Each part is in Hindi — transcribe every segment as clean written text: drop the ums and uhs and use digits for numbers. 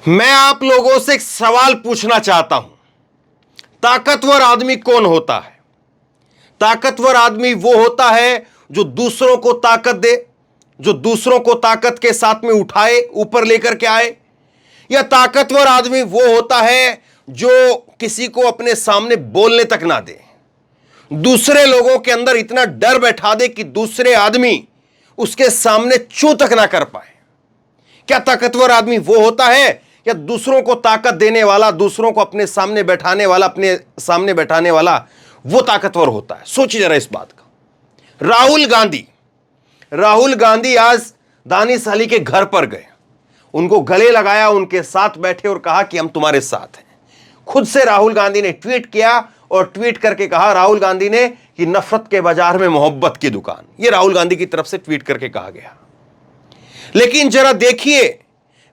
मैं आप लोगों से एक सवाल पूछना चाहता हूं। ताकतवर आदमी कौन होता है? ताकतवर आदमी वो होता है जो दूसरों को ताकत दे, जो दूसरों को ताकत के साथ में उठाए, ऊपर लेकर के आए। या ताकतवर आदमी वो होता है जो किसी को अपने सामने बोलने तक ना दे, दूसरे लोगों के अंदर इतना डर बैठा दे कि दूसरे आदमी उसके सामने चू तक ना कर पाए। क्या ताकतवर आदमी वो होता है या दूसरों को ताकत देने वाला, दूसरों को अपने सामने बैठाने वाला, अपने सामने बैठाने वाला वो ताकतवर होता है? सोचिए जरा इस बात का। राहुल गांधी आज दानिश अली के घर पर गए, उनको गले लगाया, उनके साथ बैठे और कहा कि हम तुम्हारे साथ हैं। खुद से राहुल गांधी ने ट्वीट किया और ट्वीट करके कहा, राहुल गांधी ने, कि नफरत के बाजार में मोहब्बत की दुकान। यह राहुल गांधी की तरफ से ट्वीट करके कहा गया। लेकिन जरा देखिए,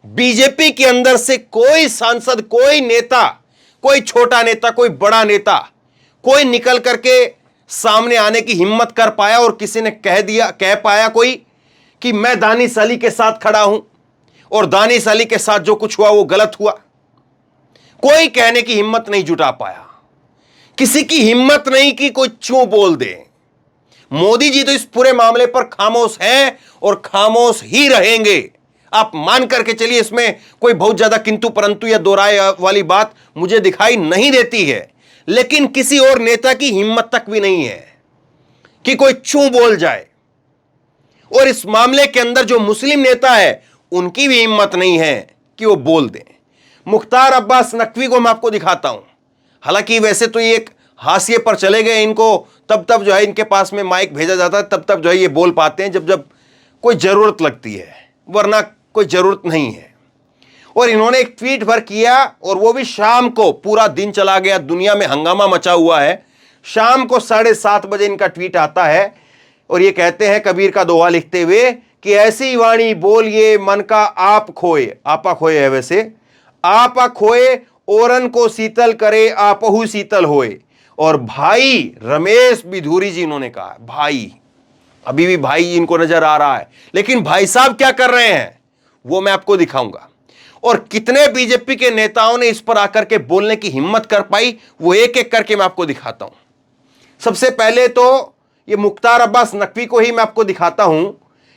बीजेपी के अंदर से कोई सांसद, कोई नेता, कोई छोटा नेता, कोई बड़ा नेता, कोई निकल करके सामने आने की हिम्मत कर पाया और किसी ने कह पाया कोई कि मैं दानिश अली के साथ खड़ा हूं और दानिश अली के साथ जो कुछ हुआ वो गलत हुआ? कोई कहने की हिम्मत नहीं जुटा पाया। किसी की हिम्मत नहीं कि कोई चू बोल दे। मोदी जी तो इस पूरे मामले पर खामोश हैं और खामोश ही रहेंगे। आप मान करके चलिए, इसमें कोई बहुत ज्यादा किंतु परंतु या दो राय वाली बात मुझे दिखाई नहीं देती है। लेकिन किसी और नेता की हिम्मत तक भी नहीं है कि कोई चू बोल जाए। और इस मामले के अंदर जो मुस्लिम नेता है उनकी भी हिम्मत नहीं है कि वो बोल दें। मुख्तार अब्बास नकवी को मैं आपको दिखाता हूं। हालांकि वैसे तो ये एक हाशिए पर चले गए, इनको तब जो है इनके पास में माइक भेजा जाता है, तब जो है ये बोल पाते हैं जब कोई जरूरत लगती है, वरना कोई जरूरत नहीं है। और इन्होंने एक ट्वीट भर किया और वो भी शाम को, पूरा दिन चला गया, दुनिया में हंगामा मचा हुआ है। शाम को 7:30 बजे इनका ट्वीट आता है और ये कहते हैं, कबीर का दोहा लिखते हुए, कि ऐसी वाणी बोलिए मन का आप खोए, आपा खोए है वैसे, आपा खोए औरन को शीतल करे आपहु शीतल होए। और भाई रमेश बिधूरी जी, इन्होंने कहा भाई, अभी भी भाई इनको नजर आ रहा है, लेकिन भाई साहब क्या कर रहे हैं वो मैं आपको दिखाऊंगा। और कितने बीजेपी के नेताओं ने इस पर आकर के बोलने की हिम्मत कर पाई, वो एक एक करके मैं आपको दिखाता हूं। सबसे पहले तो ये मुख्तार अब्बास नकवी को ही मैं आपको दिखाता हूं।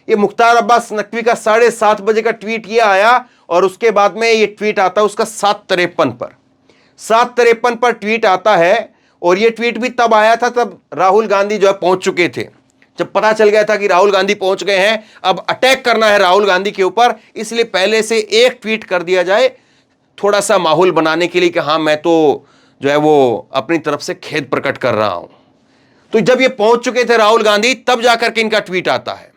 ये मुख्तार अब्बास नकवी का 7:30 बजे का ट्वीट ये आया और उसके बाद में ये ट्वीट आता है उसका 7:53 पर ट्वीट आता है। और ये ट्वीट भी तब आया था तब राहुल गांधी जो है पहुंच चुके थे। जब पता चल गया था कि राहुल गांधी पहुंच गए हैं, अब अटैक करना है राहुल गांधी के ऊपर, इसलिए पहले से एक ट्वीट कर दिया जाए, थोड़ा सा माहौल बनाने के लिए कि हाँ मैं तो जो है वो अपनी तरफ से खेद प्रकट कर रहा हूं। तो जब ये पहुंच चुके थे राहुल गांधी, तब जाकर के इनका ट्वीट आता है।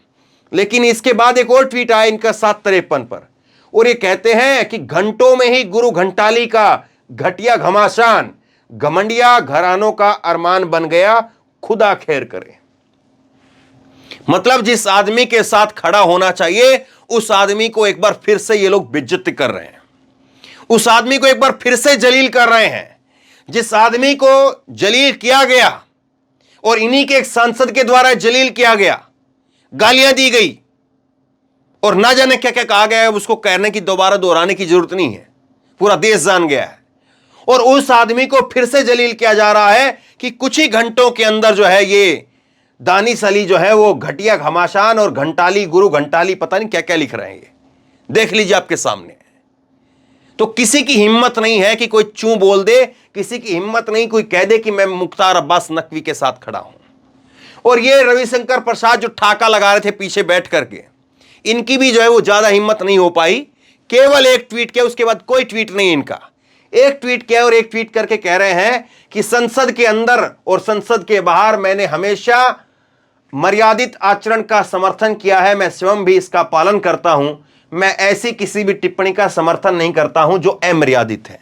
लेकिन इसके बाद एक और ट्वीट आया इनका 7:53 पर, और ये कहते हैं कि घंटों में ही गुरु घंटाली का घटिया घमासान घमंडिया घरानों का अरमान बन गया, खुदा खैर करे। मतलब जिस आदमी के साथ खड़ा होना चाहिए उस आदमी को एक बार फिर से ये लोग बेइज्जती कर रहे हैं, उस आदमी को एक बार फिर से जलील कर रहे हैं। जिस आदमी को जलील किया गया और इन्हीं के एक सांसद के द्वारा जलील किया गया, गालियां दी गई और ना जाने क्या क्या कहा गया है, उसको कहने की, दोबारा दोहराने की जरूरत नहीं है, पूरा देश जान गया है। और उस आदमी को फिर से जलील किया जा रहा है कि कुछ ही घंटों के अंदर जो है ये दानिश अली जो है वो घटिया घमासान और घंटाली, गुरु घंटाली, पता नहीं क्या क्या लिख रहे हैं। ये देख लीजिए आपके सामने। तो किसी की हिम्मत नहीं है कि कोई चू बोल दे, किसी की हिम्मत नहीं कोई कह दे कि मैं मुख्तार अब्बास नकवी के साथ खड़ा हूं। और ये रविशंकर प्रसाद जो ठाका लगा रहे थे पीछे बैठ करके, इनकी भी जो है वो ज्यादा हिम्मत नहीं हो पाई। केवल एक ट्वीट किया, उसके बाद कोई ट्वीट नहीं इनका। एक ट्वीट किया और एक ट्वीट करके कह रहे हैं कि संसद के अंदर और संसद के बाहर मैंने हमेशा मर्यादित आचरण का समर्थन किया है, मैं स्वयं भी इसका पालन करता हूं। मैं ऐसी किसी भी टिप्पणी का समर्थन नहीं करता हूं जो अमर्यादित है।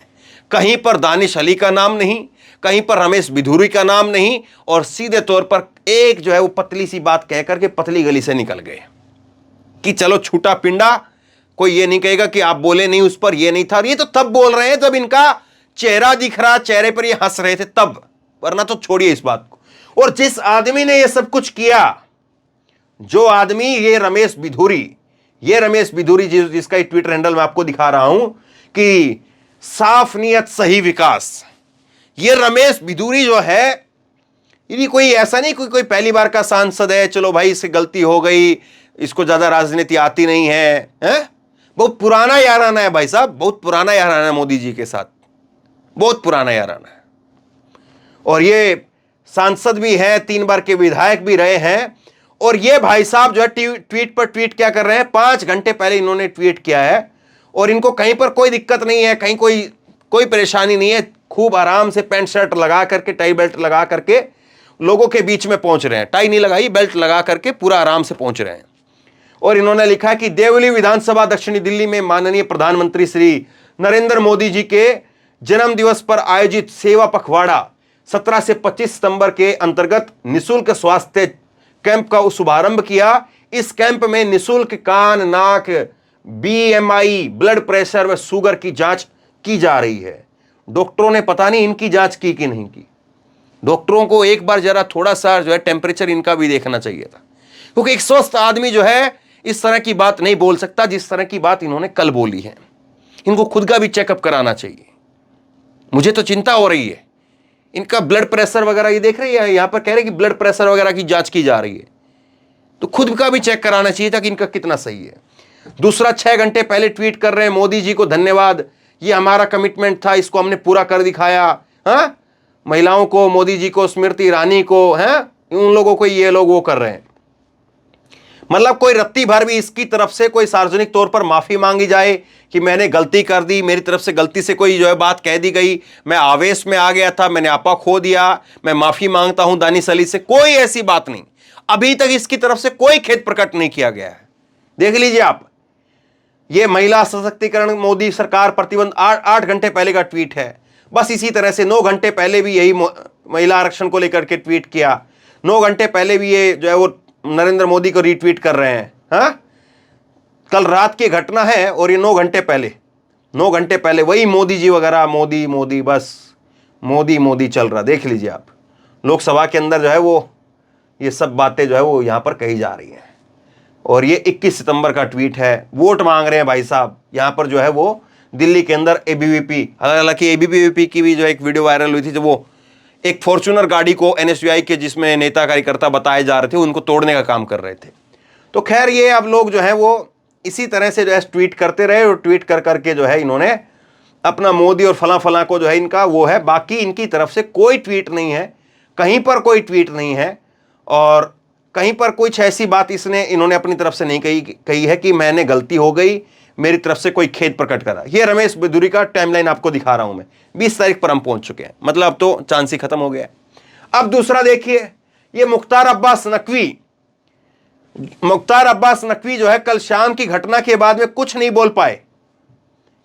कहीं पर दानिश अली का नाम नहीं, कहीं पर रमेश बिधूरी का नाम नहीं, और सीधे तौर पर एक जो है वो पतली सी बात कहकर के पतली गली से निकल गए कि चलो छूटा पिंडा, कोई ये नहीं कहेगा कि आप बोले नहीं उस पर, ये नहीं था। ये तो तब बोल रहे हैं जब इनका चेहरा दिख रहा, चेहरे पर ये हंस रहे थे तब, वरना तो छोड़िए इस बात को। और जिस आदमी ने ये सब कुछ किया, जो आदमी, ये रमेश बिधूरी जिसका ट्विटर हैंडल मैं आपको दिखा रहा हूं कि साफ नियत सही विकास। ये रमेश बिधूरी जो है, ये कोई ऐसा नहीं कोई पहली बार का सांसद है, चलो भाई इससे गलती हो गई, इसको ज्यादा राजनीति आती नहीं है, हैं? बहुत पुराना याराना है भाई साहब, बहुत पुराना याराना है मोदी जी के साथ, बहुत पुराना याराना है। और ये सांसद भी है, 3 बार के विधायक भी रहे हैं। और ये भाई साहब जो है ट्वीट पर ट्वीट क्या कर रहे हैं, 5 घंटे पहले इन्होंने ट्वीट किया है और इनको कहीं पर कोई दिक्कत नहीं है, कहीं कोई परेशानी नहीं है। खूब आराम से पैंट शर्ट लगा करके, टाई बेल्ट लगा करके लोगों के बीच में पहुंच रहे हैं। टाई नहीं लगाई, बेल्ट लगा करके पूरा आराम से पहुंच रहे हैं। और इन्होंने लिखा कि देवली विधानसभा दक्षिणी दिल्ली में माननीय प्रधानमंत्री श्री नरेंद्र मोदी जी के जन्म दिवस पर आयोजित सेवा पखवाड़ा 17 से 25 सितंबर के अंतर्गत निःशुल्क स्वास्थ्य कैंप का शुभारंभ किया। इस कैंप में निःशुल्क कान, नाक, बीएमआई, ब्लड प्रेशर व शुगर की जांच की जा रही है। डॉक्टरों ने पता नहीं इनकी जांच की कि नहीं की। डॉक्टरों को एक बार जरा थोड़ा सा जो है टेम्परेचर इनका भी देखना चाहिए था, क्योंकि एक स्वस्थ आदमी जो है इस तरह की बात नहीं बोल सकता जिस तरह की बात इन्होंने कल बोली है। इनको खुद का भी चेकअप कराना चाहिए। मुझे तो चिंता हो रही है इनका ब्लड प्रेशर वगैरह, ये देख रही है यहां पर कह रहे कि ब्लड प्रेशर वगैरह की जांच की जा रही है, तो खुद का भी चेक कराना चाहिए था कि इनका कितना सही है। दूसरा, 6 घंटे पहले ट्वीट कर रहे हैं, मोदी जी को धन्यवाद, ये हमारा कमिटमेंट था, इसको हमने पूरा कर दिखाया। हाँ, महिलाओं को, मोदी जी को, स्मृति ईरानी को, हैं, उन लोगों को ये लोग वो कर रहे हैं। मतलब कोई रत्ती भर भी इसकी तरफ से कोई सार्वजनिक तौर पर माफी मांगी जाए कि मैंने गलती कर दी, मेरी तरफ से गलती से कोई जो है बात कह दी गई, मैं आवेश में आ गया था, मैंने आपा खो दिया, मैं माफी मांगता हूं दानिश अली से, कोई ऐसी बात नहीं। अभी तक इसकी तरफ से कोई खेद प्रकट नहीं किया गया है। देख लीजिए आप, ये महिला सशक्तिकरण मोदी सरकार प्रतिबंध 8 घंटे पहले का ट्वीट है। बस इसी तरह से 9 घंटे पहले भी यही महिला आरक्षण को लेकर के ट्वीट किया। 9 घंटे पहले भी ये जो है वो नरेंद्र मोदी को रीट्वीट कर रहे हैं। हाँ, कल रात की घटना है और ये 9 घंटे पहले वही मोदी जी वगैरह, मोदी मोदी, बस मोदी मोदी चल रहा। देख लीजिए आप, लोकसभा के अंदर जो है वो ये सब बातें जो है वो यहां पर कही जा रही हैं। और ये 21 सितंबर का ट्वीट है, वोट मांग रहे हैं भाई साहब। यहां पर जो है वो दिल्ली के अंदर एबीवीपी, हालांकि एबीवीपी की भी जो एक वीडियो वायरल हुई थी, जो वो एक फॉर्च्यूनर गाड़ी को एनएसयूआई के जिसमें नेता कार्यकर्ता बताए जा रहे थे, उनको तोड़ने का काम कर रहे थे। तो खैर, ये अब लोग जो है वो इसी तरह से जो है ट्वीट करते रहे और ट्वीट कर करके जो है इन्होंने अपना मोदी और फला फला को जो है इनका वो है। बाकी इनकी तरफ से कोई ट्वीट नहीं है, कहीं पर कोई ट्वीट नहीं है और कहीं पर कुछ ऐसी बात इन्होंने अपनी तरफ से नहीं कही है कि मैंने गलती हो गई, मेरी तरफ से कोई खेद प्रकट करा। ये रमेश बिधूरी का टाइमलाइन आपको दिखा रहा हूं मैं। 20 तारीख पर हम पहुंच चुके हैं, मतलब अब तो चांस ही खत्म हो गया है। अब दूसरा देखिए, ये मुख्तार अब्बास नकवी जो है कल शाम की घटना के बाद में कुछ नहीं बोल पाए।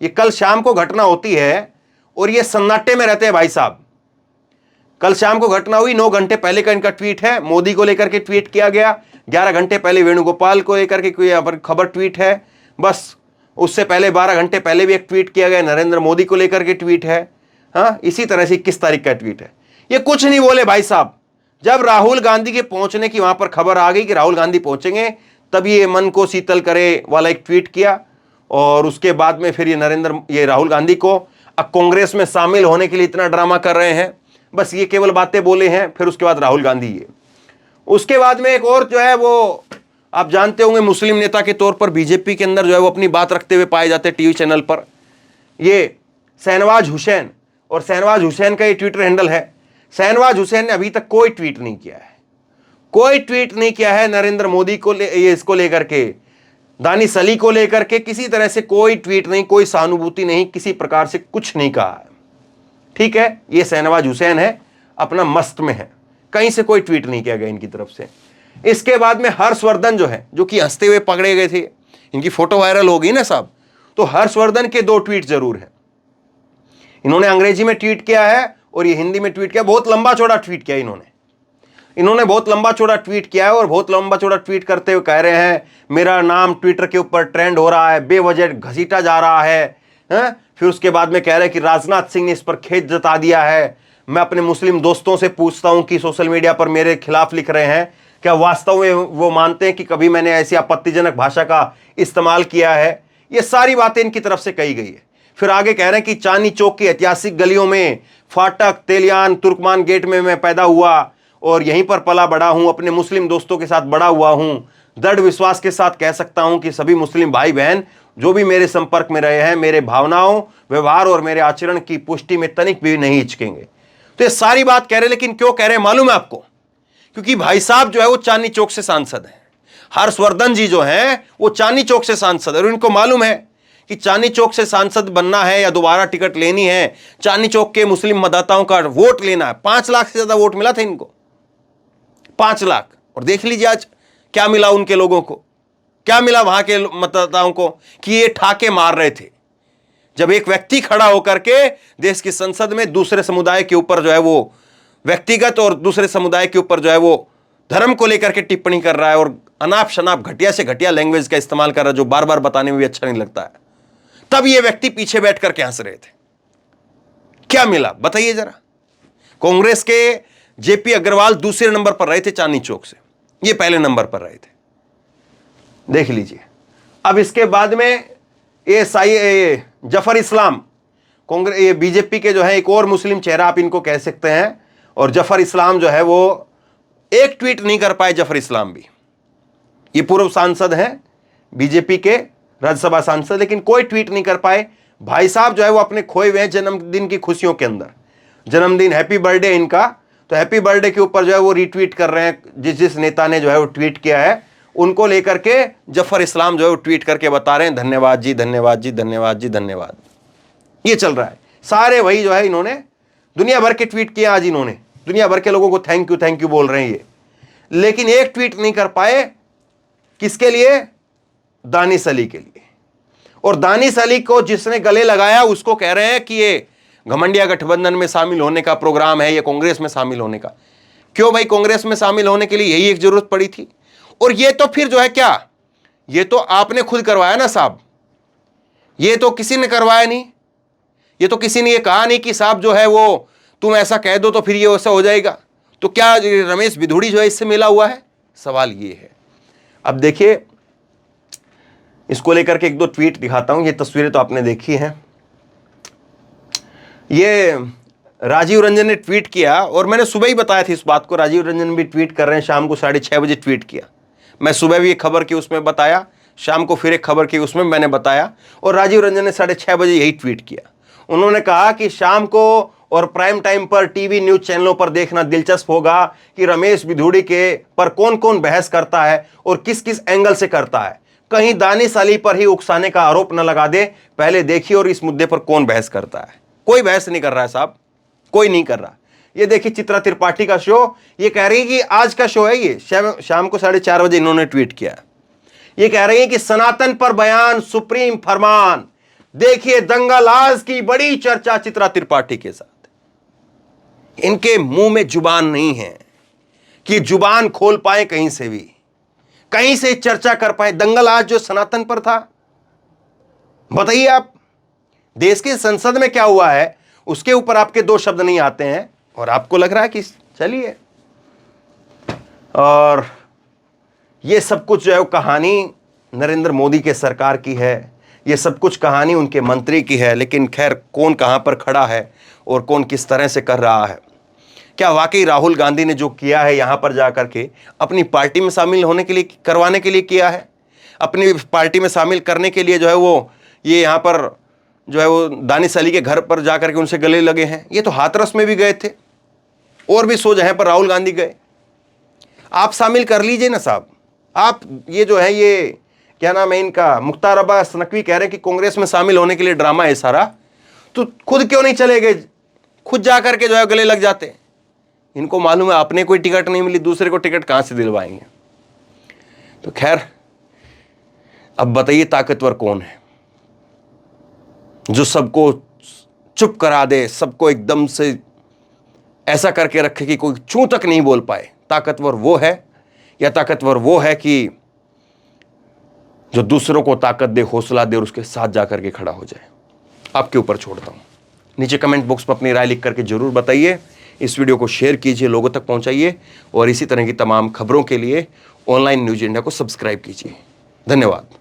ये कल शाम को घटना होती है और ये सन्नाटे में रहते हैं भाई साहब। कल शाम को घटना हुई, 9 घंटे पहले का इनका ट्वीट है, मोदी को लेकर के ट्वीट किया गया। 11 घंटे पहले वेणुगोपाल को लेकर के कोई खबर ट्वीट है। बस उससे पहले 12 घंटे पहले भी एक ट्वीट किया गया, नरेंद्र मोदी को लेकर के ट्वीट है। हाँ, इसी तरह से 21 तारीख का ट्वीट है। ये कुछ नहीं बोले भाई साहब। जब राहुल गांधी के पहुंचने की वहां पर खबर आ गई कि राहुल गांधी पहुंचेंगे, तब ये मन को शीतल करे वाला एक ट्वीट किया और उसके बाद में फिर ये राहुल गांधी को अब कांग्रेस में शामिल होने के लिए इतना ड्रामा कर रहे हैं। बस ये केवल बातें बोले हैं। फिर उसके बाद राहुल गांधी, ये उसके बाद में एक और जो है वो आप जानते होंगे, मुस्लिम नेता के तौर पर बीजेपी के अंदर जो है वो अपनी बात रखते हुए पाए जाते हैं टीवी चैनल पर, ये शहनवाज हुसैन। और शहनवाज हुसैन का ये ट्विटर हैंडल है। शहनवाज हुसैन ने अभी तक कोई ट्वीट नहीं किया है, नरेंद्र मोदी को ये इसको लेकर के, दानिश अली को लेकर के किसी तरह से कोई ट्वीट नहीं, कोई सहानुभूति नहीं, किसी प्रकार से कुछ नहीं कहा। ठीक है, ये शहनवाज हुसैन है, अपना मस्त में है, कहीं से कोई ट्वीट नहीं किया गया इनकी तरफ से। इसके बाद में हर्षवर्धन जो है, जो कि हंसते हुए पकड़े गए थे, इनकी फोटो वायरल हो गई ना साहब, तो हर्षवर्धन के 2 ट्वीट जरूर है। इन्होंने अंग्रेजी में ट्वीट किया है और ये हिंदी में ट्वीट किया। बहुत लंबा चौड़ा ट्वीट किया इन्होंने बहुत लंबा चौड़ा ट्वीट किया है और बहुत लंबा चौड़ा ट्वीट करते हुए कह रहे हैं मेरा नाम ट्विटर के ऊपर ट्रेंड हो रहा है, बेवजह घसीटा जा रहा है। फिर उसके बाद में कह रहे हैं कि राजनाथ सिंह ने इस पर खेद जता दिया है। मैं अपने मुस्लिम दोस्तों से पूछता हूं कि सोशल मीडिया पर मेरे खिलाफ लिख रहे हैं, क्या वास्तव में वो मानते हैं कि कभी मैंने ऐसी आपत्तिजनक भाषा का इस्तेमाल किया है? ये सारी बातें इनकी तरफ से कही गई है। फिर आगे कह रहे हैं कि चांदनी चौक की ऐतिहासिक गलियों में, फाटक, तेलियान, तुर्कमान गेट में मैं पैदा हुआ और यहीं पर पला बड़ा हूं, अपने मुस्लिम दोस्तों के साथ बड़ा हुआ हूं। दृढ़ विश्वास के साथ कह सकता हूं कि सभी मुस्लिम भाई बहन जो भी मेरे संपर्क में रहे हैं, मेरे भावनाओं, व्यवहार और मेरे आचरण की पुष्टि में तनिक भी नहीं हिचकेंगे। तो ये सारी बात कह रहे, लेकिन क्यों कह रहे हैं मालूम है आपको? क्योंकि भाई साहब जो है वो चांदनी चौक से सांसद हैं। हर्षवर्धन जी जो हैं वो चांदनी चौक से सांसद है और इनको मालूम है कि चांदनी चौक से सांसद बनना है या दोबारा टिकट लेनी है, चांदनी चौक के मुस्लिम मतदाताओं का वोट लेना है। 5 लाख से ज्यादा वोट मिला था इनको, 5 लाख। और देख लीजिए आज क्या मिला उनके लोगों को, क्या मिला वहां के मतदाताओं को कि ये ठाके मार रहे थे। जब एक व्यक्ति खड़ा होकर के देश की संसद में दूसरे समुदाय के ऊपर जो है वो व्यक्तिगत और दूसरे समुदाय के ऊपर जो है वो धर्म को लेकर के टिप्पणी कर रहा है और अनाप शनाप घटिया से घटिया लैंग्वेज का इस्तेमाल कर रहा है, जो बार बार बताने में भी अच्छा नहीं लगता है, तब ये व्यक्ति पीछे बैठ करके हंस रहे थे। क्या मिला बताइए जरा? कांग्रेस के जेपी अग्रवाल दूसरे नंबर पर रहे थे चांदनी चौक से, ये पहले नंबर पर रहे थे, देख लीजिए। अब इसके बाद में ये जफर इस्लाम, कांग्रेस ये बीजेपी के जो है एक और मुस्लिम चेहरा आप इनको कह सकते हैं। और जफर इस्लाम जो है वो एक ट्वीट नहीं कर पाए। जफर इस्लाम भी ये पूर्व सांसद हैं बीजेपी के, राज्यसभा सांसद, लेकिन कोई ट्वीट नहीं कर पाए। भाई साहब जो है वो अपने खोए हुए हैं जन्मदिन की खुशियों के अंदर। जन्मदिन, हैप्पी बर्थडे इनका, तो हैप्पी बर्थडे के ऊपर जो है वो रीट्वीट कर रहे हैं। जिस जिस नेता ने जो है वो ट्वीट किया है उनको लेकर के जफर इस्लाम जो है वो ट्वीट करके बता रहे हैं धन्यवाद जी, धन्यवाद जी, धन्यवाद जी, धन्यवाद। ये चल रहा है। सारे वही जो है इन्होंने दुनिया भर के ट्वीट किया आज, इन्होंने दुनिया भर के लोगों को थैंक यू बोल रहे हैं ये, लेकिन एक ट्वीट नहीं कर पाए। किसके लिए? दानिश अली के लिए। और दानिश अली को जिसने गले लगाया उसको कह रहे हैं कि ये घमंडिया गठबंधन में शामिल होने का प्रोग्राम है, ये कांग्रेस में शामिल होने का। क्यों भाई? कांग्रेस में शामिल होने के लिए यही एक जरूरत पड़ी थी। और ये तो फिर जो है क्या, ये तो आपने खुद करवाया ना साहब, ये तो किसी ने करवाया नहीं। ये तो किसी ने ये कहा नहीं कि साहब जो है वो तुम ऐसा कह दो तो फिर ये वैसा हो जाएगा। तो क्या रमेश बिधूड़ी जो है इससे मिला हुआ है? सवाल ये है। अब देखिए इसको लेकर के एक दो ट्वीट दिखाता हूं। ये तस्वीरें तो आपने देखी हैं। ये राजीव रंजन ने ट्वीट किया और मैंने सुबह ही बताया था इस बात को। राजीव रंजन भी ट्वीट कर रहे हैं, शाम को 6:30 बजे ट्वीट किया। मैं सुबह भी एक खबर की उसमें बताया, शाम को फिर एक खबर की उसमें मैंने बताया, और राजीव रंजन ने 6:30 बजे यही ट्वीट किया। उन्होंने कहा कि शाम को और प्राइम टाइम पर टीवी न्यूज चैनलों पर देखना दिलचस्प होगा कि रमेश बिधूड़ी के पर कौन कौन बहस करता है और किस किस एंगल से करता है। कहीं दानिश अली पर ही उकसाने का आरोप न लगा दे। पहले देखिए और इस मुद्दे पर कौन बहस करता है। कोई बहस नहीं कर रहा है साहब, कोई नहीं कर रहा। ये देखिए चित्रा त्रिपाठी का शो, ये कह रही है कि आज का शो है ये, शाम को 4:30 बजे इन्होंने ट्वीट किया। ये कह रही है कि सनातन पर बयान, सुप्रीम फरमान। देखिए दंगालाज की बड़ी चर्चा चित्रा त्रिपाठी के साथ। इनके मुंह में जुबान नहीं है कि जुबान खोल पाए कहीं से भी, कहीं से चर्चा कर पाए। दंगालाज जो सनातन पर था, बताइए आप देश की संसद में क्या हुआ है, उसके ऊपर आपके 2 शब्द नहीं आते हैं और आपको लग रहा है कि चलिए। और ये सब कुछ जो है वो कहानी नरेंद्र मोदी के सरकार की है, ये सब कुछ कहानी उनके मंत्री की है। लेकिन खैर कौन कहां पर खड़ा है और कौन किस तरह से कर रहा है। क्या वाकई राहुल गांधी ने जो किया है यहां पर जाकर के अपनी पार्टी में शामिल होने के लिए, करवाने के लिए किया है? अपनी पार्टी में शामिल करने के लिए जो है वो ये यहां पर जो है वो दानिश अली के घर पर जाकर के उनसे गले लगे हैं। ये तो हाथरस में भी गए थे और भी सो जगह पर राहुल गांधी गए। आप शामिल कर लीजिए ना साहब। आप ये जो है ये क्या नाम है इनका, मुख्तार अब्बास नकवी कह रहे हैं कि कांग्रेस में शामिल होने के लिए ड्रामा है सारा, तो खुद क्यों नहीं चले गए? खुद जाकर के जो है गले लग जाते। इनको मालूम है अपने कोई टिकट नहीं मिली, दूसरे को टिकट कहां से दिलवाएंगे। तो खैर अब बताइए ताकतवर कौन है जो सबको चुप करा दे, सबको एकदम से ऐसा करके रखे कि कोई चूं तक नहीं बोल पाए। ताकतवर वो है या ताकतवर वो है कि जो दूसरों को ताकत दे, हौसला दे और उसके साथ जाकर के खड़ा हो जाए। आपके ऊपर छोड़ता हूं। नीचे कमेंट बॉक्स में अपनी राय लिख करके जरूर बताइए। इस वीडियो को शेयर कीजिए, लोगों तक पहुंचाइए और इसी तरह की तमाम खबरों के लिए ऑनलाइन न्यूज इंडिया को सब्सक्राइब कीजिए। धन्यवाद।